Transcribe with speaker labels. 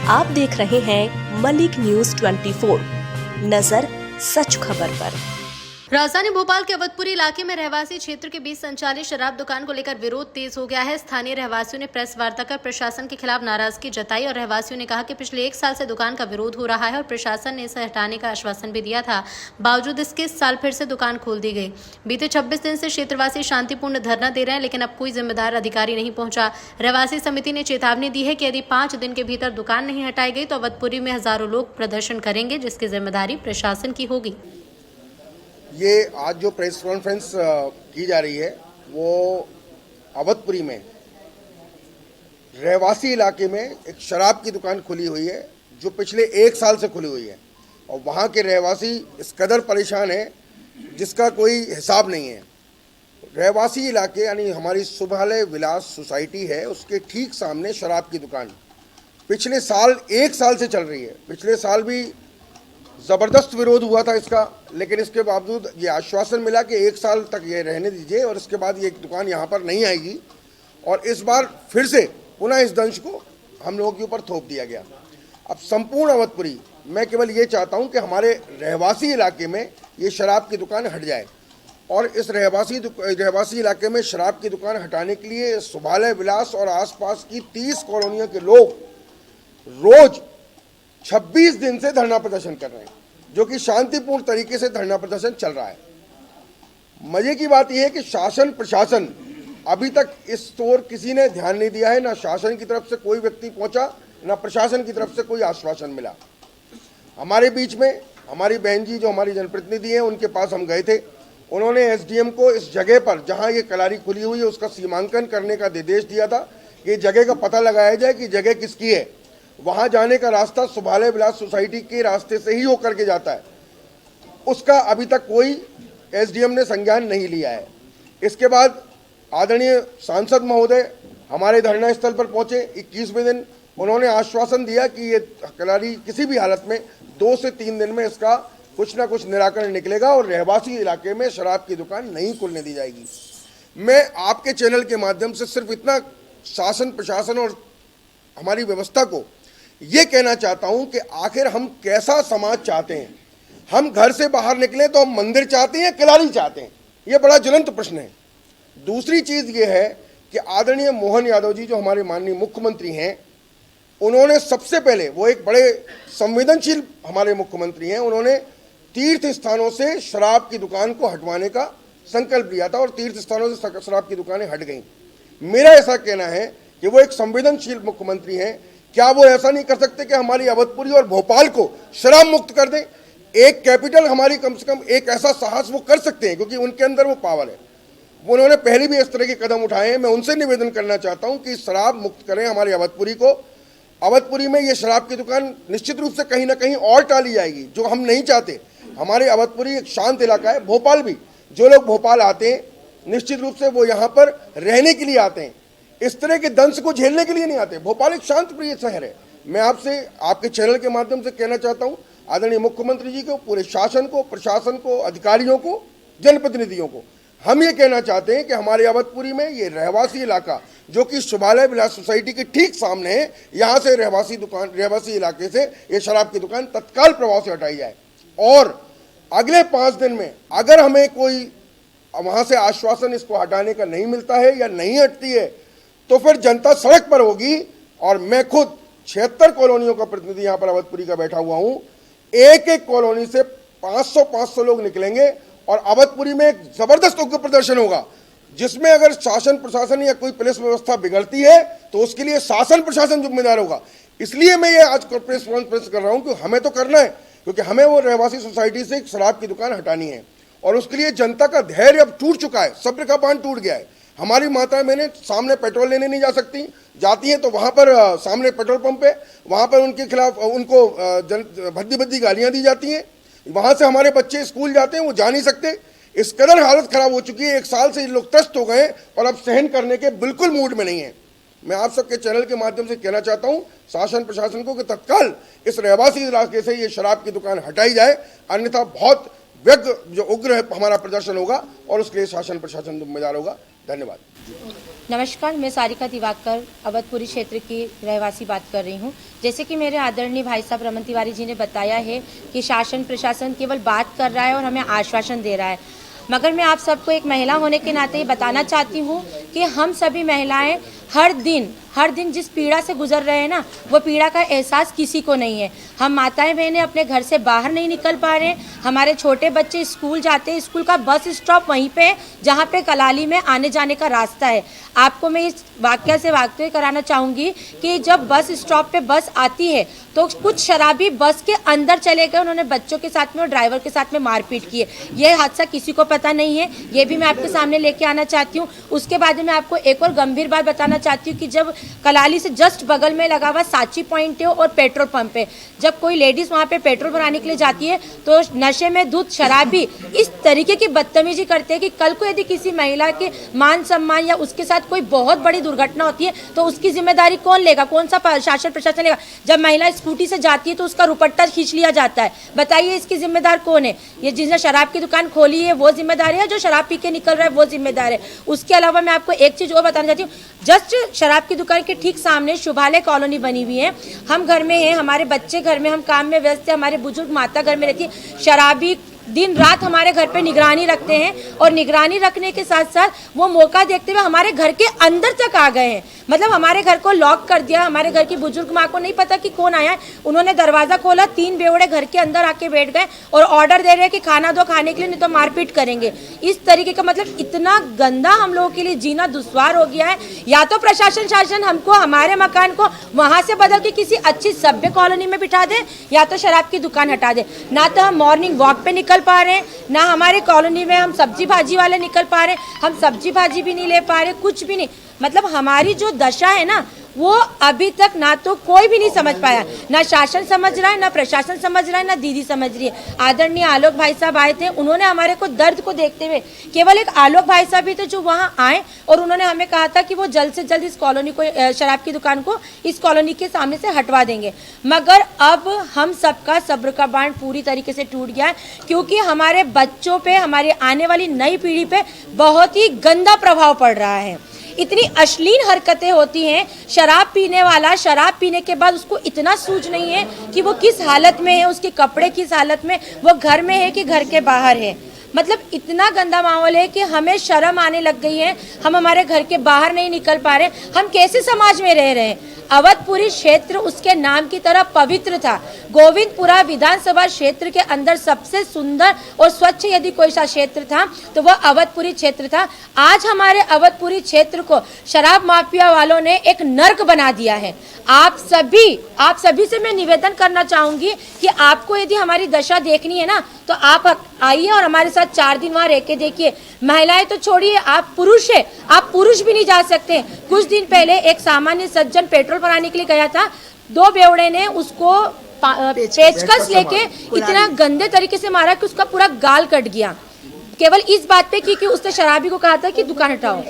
Speaker 1: आप देख रहे हैं मलिक न्यूज 24। नजर सच खबर पर।
Speaker 2: राजधानी भोपाल के अवधपुरी इलाके में रहवासी क्षेत्र के बीच संचालित शराब दुकान को लेकर विरोध तेज हो गया है। स्थानीय रहवासियों ने प्रेस वार्ता कर प्रशासन के खिलाफ नाराजगी जताई और रहवासियों ने कहा कि पिछले 1 साल से दुकान का विरोध हो रहा है और प्रशासन ने इसे हटाने का आश्वासन भी दिया था। बावजूद इसके इस साल फिर से दुकान खोल दी गई। बीते 26 दिन से क्षेत्रवासी शांतिपूर्ण धरना दे रहे हैं, लेकिन अब कोई जिम्मेदार अधिकारी नहीं पहुंचा। रहवासी समिति ने चेतावनी दी है कि यदि 5 दिन के भीतर दुकान नहीं हटाई गई तो अवधपुरी में हजारों लोग प्रदर्शन करेंगे, जिसकी जिम्मेदारी प्रशासन की होगी।
Speaker 3: ये आज जो प्रेस कॉन्फ्रेंस की जा रही है वो अवधपुरी में रहवासी इलाके में एक शराब की दुकान खुली हुई है जो पिछले 1 साल से खुली हुई है और वहाँ के रहवासी इस कदर परेशान है जिसका कोई हिसाब नहीं है। रहवासी इलाके यानी हमारी सुभालय विलास सोसाइटी है, उसके ठीक सामने शराब की दुकान पिछले साल 1 साल से चल रही है। पिछले साल भी ज़बरदस्त विरोध हुआ था इसका, लेकिन इसके बावजूद ये आश्वासन मिला कि 1 साल तक ये रहने दीजिए और इसके बाद ये दुकान यहाँ पर नहीं आएगी। और इस बार फिर से पुनः इस दंश को हम लोगों के ऊपर थोप दिया गया। अब संपूर्ण अवधपुरी मैं केवल ये चाहता हूँ कि हमारे रहवासी इलाके में ये शराब की दुकान हट जाए और इस रहवासी इलाके में शराब की दुकान हटाने के लिए सुभालय विलास और आसपास की 30 कॉलोनियों के लोग रोज 26 दिन से धरना प्रदर्शन कर रहे हैं, जो कि शांतिपूर्ण तरीके से धरना प्रदर्शन चल रहा है। मजे की बात यह है कि शासन प्रशासन अभी तक इस ओर किसी ने ध्यान नहीं दिया है। ना शासन की तरफ से कोई व्यक्ति पहुंचा, ना प्रशासन की तरफ से कोई आश्वासन मिला। हमारे बीच में हमारी बहन जी जो हमारी जनप्रतिनिधि हैं, उनके पास हम गए थे। उन्होंने एसडीएम को इस जगह पर जहां ये कलारी खुली हुई है उसका सीमांकन करने का निर्देश दिया था कि जगह का पता लगाया जाए कि जगह किसकी है। वहां जाने का रास्ता सुभालय विलास सोसाइटी के रास्ते से ही होकर के जाता है। उसका अभी तक कोई एसडीएम ने संज्ञान नहीं लिया है। इसके बाद आदरणीय सांसद महोदय हमारे धरना स्थल पर पहुंचे। 21वें दिन उन्होंने आश्वासन दिया कि ये कलारी किसी भी हालत में 2 से 3 दिन में इसका कुछ ना कुछ निराकरण निकलेगा और रहवासी इलाके में शराब की दुकान नहीं खुलने दी जाएगी। मैं आपके चैनल के माध्यम से सिर्फ इतना शासन प्रशासन और हमारी व्यवस्था को ये कहना चाहता हूं कि आखिर हम कैसा समाज चाहते हैं। हम घर से बाहर निकले तो हम मंदिर चाहते हैं, कलारी चाहते हैं? ये बड़ा ज्वलंत प्रश्न है। दूसरी चीज ये है कि आदरणीय मोहन यादव जी जो हमारे माननीय मुख्यमंत्री हैं, उन्होंने सबसे पहले, वो एक बड़े संवेदनशील हमारे मुख्यमंत्री हैं, उन्होंने तीर्थ स्थानों से शराब की दुकान को हटवाने का संकल्प लिया था और तीर्थ स्थानों से शराब की दुकानें हट गई। मेरा ऐसा कहना है कि वो एक संवेदनशील मुख्यमंत्री हैं। क्या वो ऐसा नहीं कर सकते कि हमारी अवधपुरी और भोपाल को शराब मुक्त कर दें? एक कैपिटल हमारी कम से कम एक ऐसा साहस वो कर सकते हैं क्योंकि उनके अंदर वो पावर है। वो उन्होंने पहले भी इस तरह के कदम उठाए हैं। मैं उनसे निवेदन करना चाहता हूं कि शराब मुक्त करें हमारी अवधपुरी को। अवधपुरी में ये शराब की दुकान निश्चित रूप से कहीं ना कहीं और टाली जाएगी, जो हम नहीं चाहते। हमारे अवधपुरी एक शांत इलाका है। भोपाल भी, जो लोग भोपाल आते हैं निश्चित रूप से वो यहाँ पर रहने के लिए आते हैं, इस तरह के दंश को झेलने के लिए नहीं आते। भोपाल एक शांत प्रिय शहर है। मैं आपसे आपके चैनल के माध्यम से कहना चाहता हूं आदरणीय मुख्यमंत्री जी को, पूरे शासन को, प्रशासन को, अधिकारियों को, जनप्रतिनिधियों को, हम ये कहना चाहते हैं कि हमारे अवधपुरी में ये रहवासी इलाका जो कि सुभालय विलास सोसाइटी के ठीक सामने है, यहाँ से रहवासी इलाके से ये शराब की दुकान तत्काल प्रभाव से हटाई जाए और अगले 5 दिन में अगर हमें कोई वहाँ से आश्वासन इसको हटाने का नहीं मिलता है या नहीं हटती है तो फिर जनता सड़क पर होगी। और मैं खुद 76 कॉलोनियों का प्रतिनिधि यहाँ पर अवधपुरी का बैठा हुआ हूँ। एक कॉलोनी से 500 लोग निकलेंगे और अवधपुरी में एक जबरदस्त उग्र प्रदर्शन होगा, जिसमें अगर शासन प्रशासन या कोई पुलिस व्यवस्था बिगड़ती है तो उसके लिए शासन प्रशासन जिम्मेदार होगा। इसलिए मैं ये आज प्रेस कॉन्फ्रेंस कर रहा हूँ कि हमें तो करना है, क्योंकि हमें वो रहवासी सोसाइटी से शराब की दुकान हटानी है और उसके लिए जनता का धैर्य अब टूट चुका है, सब्र का बांध टूट गया है। हमारी माताएं मैंने सामने पेट्रोल लेने नहीं जा सकती, जाती हैं तो वहाँ पर सामने पेट्रोल पंप है, वहाँ पर उनके खिलाफ उनको भद्दी गालियाँ दी जाती हैं। वहाँ से हमारे बच्चे स्कूल जाते हैं, वो जा नहीं सकते। इस कदर हालत खराब हो चुकी है। 1 साल से लोग त्रस्त हो गए और अब सहन करने के बिल्कुल मूड में नहीं है। मैं आप सबके चैनल के माध्यम से कहना चाहता हूँ शासन प्रशासन को कि तत्काल इस रहवासी इलाके से ये शराब की दुकान हटाई जाए, अन्यथा बहुत व्यग्र जो उग्र हमारा प्रदर्शन होगा और उसके लिए शासन प्रशासन जिम्मेदार होगा। धन्यवाद।
Speaker 4: नमस्कार, मैं सारिका दिवाकर अवधपुरी क्षेत्र की रहवासी बात कर रही हूँ। जैसे कि मेरे आदरणीय भाई साहब रमन तिवारी जी ने बताया है कि शासन प्रशासन केवल बात कर रहा है और हमें आश्वासन दे रहा है, मगर मैं आप सबको एक महिला होने के नाते ये बताना चाहती हूँ कि हम सभी महिलाएं हर दिन जिस पीड़ा से गुजर रहे हैं ना, वो पीड़ा का एहसास किसी को नहीं है। हम माताएं बहनें अपने घर से बाहर नहीं निकल पा रहे हैं। हमारे छोटे बच्चे स्कूल जाते हैं, स्कूल का बस स्टॉप वहीं पे है जहाँ पे कलाली में आने जाने का रास्ता है। आपको मैं इस वाक्य से वाकई कराना चाहूँगी कि जब बस स्टॉप पे बस आती है तो कुछ शराबी बस के अंदर चले गए, उन्होंने बच्चों के साथ में और ड्राइवर के साथ में मारपीट की है। ये हादसा किसी को पता नहीं है, ये भी मैं आपके सामने लेके आना चाहती हूँ। उसके बाद में मैं आपको एक और गंभीर बात बताना चाहती हूँ कि जब कलाली से जस्ट बगल में लगा हुआ सांची पॉइंट है और पेट्रोल पंप है, जब कोई लेडीज वहाँ पे पेट्रोल भराने के लिए जाती है तो नशे में धुत शराबी इस तरीके की बदतमीजी करते हैं कि कल को यदि किसी महिला के मान सम्मान या उसके साथ कोई बहुत बड़ी दुर्घटना होती है तो उसकी जिम्मेदारी कौन लेगा, कौन सा शासन प्रशासन लेगा। जब महिला स्कूटी से जाती है तो उसका रुपट्टा खींच लिया जाता है। बताइए इसकी जिम्मेदार कौन है? ये जिसने शराब की दुकान खोली है वो जिम्मेदार है, जो शराब पी के निकल रहा है वो जिम्मेदार है। उसके अलावा मैं आपको एक चीज और बताना चाहती हूँ, जस्ट शराब की दुकान के ठीक सामने शुभालय कॉलोनी बनी हुई है। हम घर में हैं, हमारे बच्चे घर में, हम काम में व्यस्त हैं, हमारे बुजुर्ग माता घर में रहती है। शराबी दिन रात हमारे घर पे निगरानी रखते हैं और निगरानी रखने के साथ साथ वो मौका देखते हुए हमारे घर के अंदर तक आ गए हैं। मतलब हमारे घर को लॉक कर दिया। हमारे घर की बुजुर्ग माँ को नहीं पता कि कौन आया है, उन्होंने दरवाजा खोला, 3 बेवड़े घर के अंदर आके बैठ गए और ऑर्डर दे रहे हैं कि खाना दो, खाने के लिए, नहीं तो मारपीट करेंगे। इस तरीके का मतलब इतना गंदा हम लोगों के लिए जीना दुश्वार हो गया है। या तो प्रशासन शासन हमको हमारे मकान को वहां से बदल के किसी अच्छी सभ्य कॉलोनी में बिठा दे, या तो शराब की दुकान हटा दे। ना तो हम मॉर्निंग वॉक पे निकल पा रहे हैं, ना हमारे कॉलोनी में हम सब्जी भाजी वाले निकल पा रहे हैं, हम सब्जी भाजी भी नहीं ले पा रहे, कुछ भी नहीं। मतलब हमारी जो दशा है ना, वो अभी तक ना तो कोई भी नहीं समझ पाया, ना शासन समझ रहा है, ना प्रशासन समझ रहा है, ना दीदी समझ रही है। आदरणीय आलोक भाई साहब आए थे, उन्होंने हमारे को दर्द को देखते हुए, केवल एक आलोक भाई साहब ही थे जो वहां आए और उन्होंने हमें कहा था कि वो जल्द से जल्द इस कॉलोनी को, शराब की दुकान को इस कॉलोनी के सामने से हटवा देंगे। मगर अब हम सबका सब्र का बांध पूरी तरीके से टूट गया है, क्योंकि हमारे बच्चों पे, हमारे आने वाली नई पीढ़ी पे बहुत ही गंदा प्रभाव पड़ रहा है। इतनी अश्लील हरकतें होती हैं। शराब पीने वाला शराब पीने के बाद उसको इतना सूझ नहीं है कि वो किस हालत में है, उसके कपड़े किस हालत में, वो घर में है कि घर के बाहर है। मतलब इतना गंदा माहौल है कि हमें शर्म आने लग गई है। हम हमारे घर के बाहर नहीं निकल पा रहे। हम कैसे समाज में रह रहे हैं? अवधपुरी क्षेत्र उसके नाम की तरह पवित्र था। गोविंदपुरा विधानसभा क्षेत्र के अंदर सबसे सुंदर और स्वच्छ यदि कोई सा क्षेत्र था तो वह अवधपुरी क्षेत्र था। आज हमारे अवधपुरी क्षेत्र को शराब माफिया वालों ने एक नर्क बना दिया है। आप सभी से मैं निवेदन करना चाहूंगी कि आपको यदि हमारी दशा देखनी है ना, तो आप आइए और हमारे साथ 4 दिन वहां रह के देखिए। महिलाएं तो छोड़िए, आप पुरुष है, आप पुरुष भी नहीं जा सकते। कुछ दिन पहले एक सामान्य सज्जन पेट्रोल भराने के लिए गया था, 2 बेवड़े ने उसको पेचकस लेके इतना गंदे तरीके से मारा कि उसका पूरा गाल कट गया, केवल इस बात पे कि उसने शराबी को कहा था कि दुकान हटाओ।